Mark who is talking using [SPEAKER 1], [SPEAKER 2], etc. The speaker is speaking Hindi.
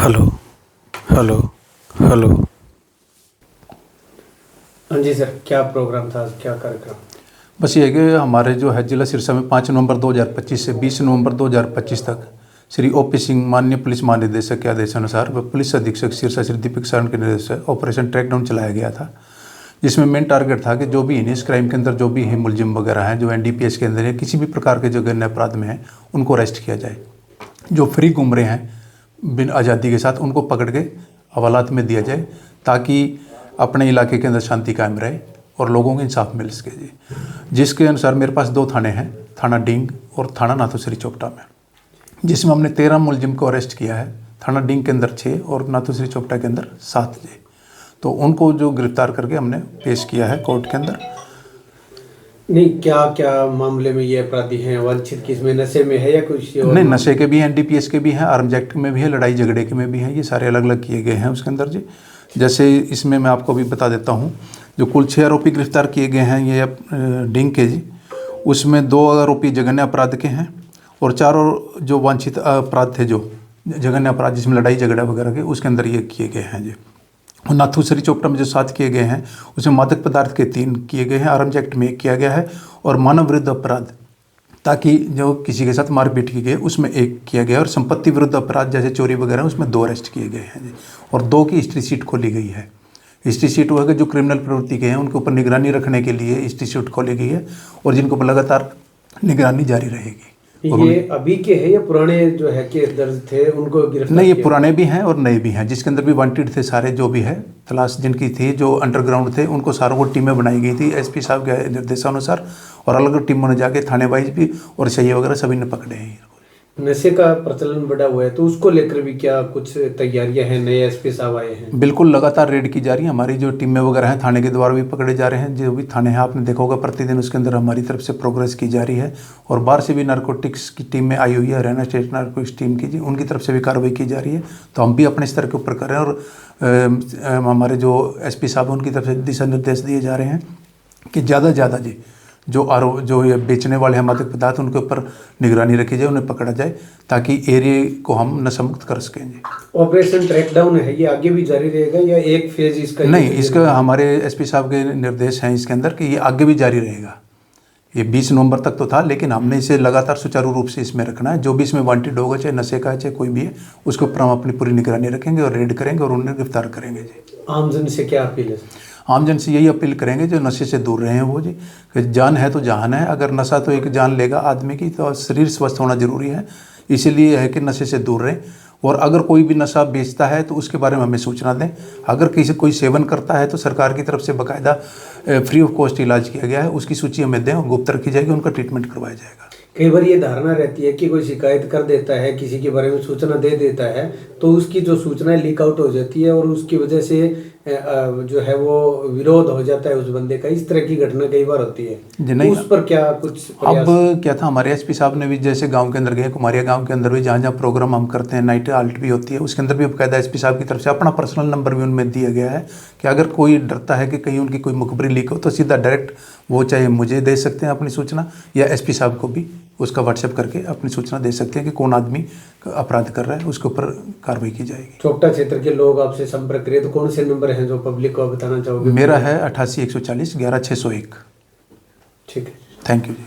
[SPEAKER 1] Hello hello hello.
[SPEAKER 2] हाँ जी सर, क्या प्रोग्राम था, क्या कार्यक्रम?
[SPEAKER 3] बस ये है कि हमारे जो है जिला सिरसा में 5 नवंबर 2025 से 20 नवंबर 2025 तक श्री ओपी सिंह माननीय पुलिस महानिदेशक के आदेशानुसार व पुलिस अधीक्षक सिरसा श्री दीपक शरण के निर्देश से ऑपरेशन ट्रैकडाउन चलाया गया था, जिसमें मेन टारगेट था कि जो भी इस क्राइम के अंदर जो भी है मुलजिम वगैरह हैं जो एनडीपीएस के अंदर या किसी भी प्रकार के जो गन्य अपराध में हैं उनको अरेस्ट किया जाए। जो फ्री घूम रहे हैं बिन आज़ादी के साथ उनको पकड़ के हवालात में दिया जाए ताकि अपने इलाके के अंदर शांति कायम रहे और लोगों को इंसाफ मिल सके जी। जिसके अनुसार मेरे पास 2 थाने हैं, थाना डींग और थाना नाथूश्री चोपटा में, जिसमें हमने 13 मुलजिम को अरेस्ट किया है। थाना डींग के अंदर 6 और नाथूश्री चोपटा के अंदर 7 जी। तो उनको जो गिरफ्तार करके हमने पेश किया है कोर्ट के अंदर।
[SPEAKER 2] नहीं, क्या क्या मामले में ये अपराधी हैं? वांछित किसमें, नशे में है या कुछ और?
[SPEAKER 3] नहीं, नशे के भी हैं, एनडीपीएस के भी हैं, आर्म्स एक्ट में भी है, लड़ाई झगड़े के में भी हैं। ये सारे अलग अलग किए गए हैं उसके अंदर जी। जैसे इसमें मैं आपको भी बता देता हूँ, जो कुल 6 आरोपी गिरफ्तार किए गए हैं ये डींग के जी, उसमें 2 आरोपी जघन्य अपराध के हैं और 4 और जो वांछित अपराध थे जो जघन्य अपराध जिसमें लड़ाई झगड़ा वगैरह के, उसके अंदर ये किए गए हैं जी। और नाथूश्री चोपटा में जो 7 किए गए हैं उसमें मादक पदार्थ के 3 किए गए हैं, आर्म्स एक्ट में 1 किया गया है और मानव विरुद्ध अपराध ताकि जो किसी के साथ मारपीट की गई उसमें 1 किया गया और संपत्ति विरुद्ध अपराध जैसे चोरी वगैरह उसमें 2 अरेस्ट किए गए हैं जी। और 2 की हिस्ट्री शीट खोली गई है। हिस्ट्री शीट वो है कि जो क्रिमिनल प्रवृत्ति के हैं उनके ऊपर निगरानी रखने के लिए हिस्ट्री शीट खोली गई है और जिनके ऊपर लगातार निगरानी जारी रहेगी।
[SPEAKER 2] ये अभी के हैं या पुराने जो है केस दर्ज थे उनको गिरफ्तार?
[SPEAKER 3] नहीं, ये पुराने भी हैं और नए भी हैं, जिसके अंदर भी वांटेड थे सारे जो भी है। तलाश जिनकी थी जो अंडरग्राउंड थे उनको सारों को टीमें बनाई गई थी एसपी साहब के निर्देशानुसार और अलग अलग टीमों ने जाके थाने वाइज भी और सही वगैरह सभी ने पकड़े हैं।
[SPEAKER 2] नशे का प्रचलन बढ़ा हुआ है तो उसको लेकर भी क्या कुछ तैयारियां हैं? नए एसपी साहब आए हैं।
[SPEAKER 3] बिल्कुल, लगातार रेड की जा रही है। हमारी जो टीमें वगैरह हैं थाने के द्वारा भी पकड़े जा रहे हैं। जो भी थाने हैं आपने देखा होगा प्रतिदिन उसके अंदर हमारी तरफ से प्रोग्रेस की जा रही है और बाहर से भी नारकोटिक्स की टीम में आई हुई है, हरियाणा स्टेट नारकोटिक्स टीम की जी, उनकी तरफ से भी कार्रवाई की जा रही है। तो हम भी अपने स्तर के ऊपर कर रहे हैं और हमारे जो एसपी साहब हैं उनकी तरफ से दिशा निर्देश दिए जा रहे हैं कि ज़्यादा से ज़्यादा जी जो ये बेचने वाले हैं मादक पदार्थ उनके ऊपर निगरानी रखी जाए, उन्हें पकड़ा जाए ताकि एरिया को हम नशा मुक्त कर सकें जी।
[SPEAKER 2] ऑपरेशन ट्रैकडाउन है ये आगे भी जारी रहेगा या एक फेज इसका?
[SPEAKER 3] नहीं, इसका हमारे एसपी साहब के निर्देश हैं इसके अंदर कि ये आगे भी जारी रहेगा। ये 20 नवंबर तक तो था लेकिन हमने इसे लगातार सुचारू रूप से इसमें रखना है। जो भी इसमें वांटेड होगा, चाहे नशे का है चाहे कोई भी है, उसके ऊपर हम अपनी पूरी निगरानी रखेंगे और रेड करेंगे और उन्हें गिरफ्तार करेंगे जी।
[SPEAKER 2] आमजन से क्या अपील है?
[SPEAKER 3] आमजन से यही अपील करेंगे जो नशे से दूर रहे हैं वो जी, कि जान है तो जहान है। अगर नशा तो एक जान लेगा आदमी की, तो शरीर स्वस्थ होना जरूरी है। इसीलिए है कि नशे से दूर रहें और अगर कोई भी नशा बेचता है तो उसके बारे में हमें सूचना दें। अगर कोई सेवन करता है तो सरकार की तरफ से बाकायदा फ्री ऑफ कॉस्ट इलाज किया गया है, उसकी सूची हमें दें और गुप्त रखी जाएगी, उनका ट्रीटमेंट करवाया जाएगा।
[SPEAKER 2] कई बार ये धारणा रहती है कि कोई शिकायत कर देता है, किसी के बारे में सूचना दे देता है तो उसकी जो सूचना लीक आउट हो जाती है और उसकी वजह से जो है वो विरोध हो जाता है उस बंदे का। इस तरह की घटना कई बार होती है तो उस पर क्या कुछ प्रयास?
[SPEAKER 3] अब क्या था, हमारे एसपी साहब ने भी जैसे गांव के अंदर गए, कुमारिया गांव के अंदर भी जहाँ जहाँ प्रोग्राम हम करते हैं, नाइट आल्ट भी होती है, उसके अंदर भी बाकायदा एसपी साहब की तरफ से अपना पर्सनल नंबर भी उनमें दिया गया है कि अगर कोई डरता है कि कहीं उनकी कोई मुखबरी लीक हो तो सीधा डायरेक्ट वो चाहे मुझे दे सकते हैं अपनी सूचना या एसपी साहब को भी उसका व्हाट्सएप करके अपनी सूचना दे सकते हैं कि कौन आदमी अपराध कर रहा है, उसके ऊपर कार्रवाई की जाएगी।
[SPEAKER 2] चोपटा क्षेत्र के लोग आपसे संपर्क करें तो कौन से नंबर हैं जो पब्लिक को बताना चाहोगे?
[SPEAKER 3] मेरा है 88 140 11 601।
[SPEAKER 2] ठीक है,
[SPEAKER 3] थैंक यू जी।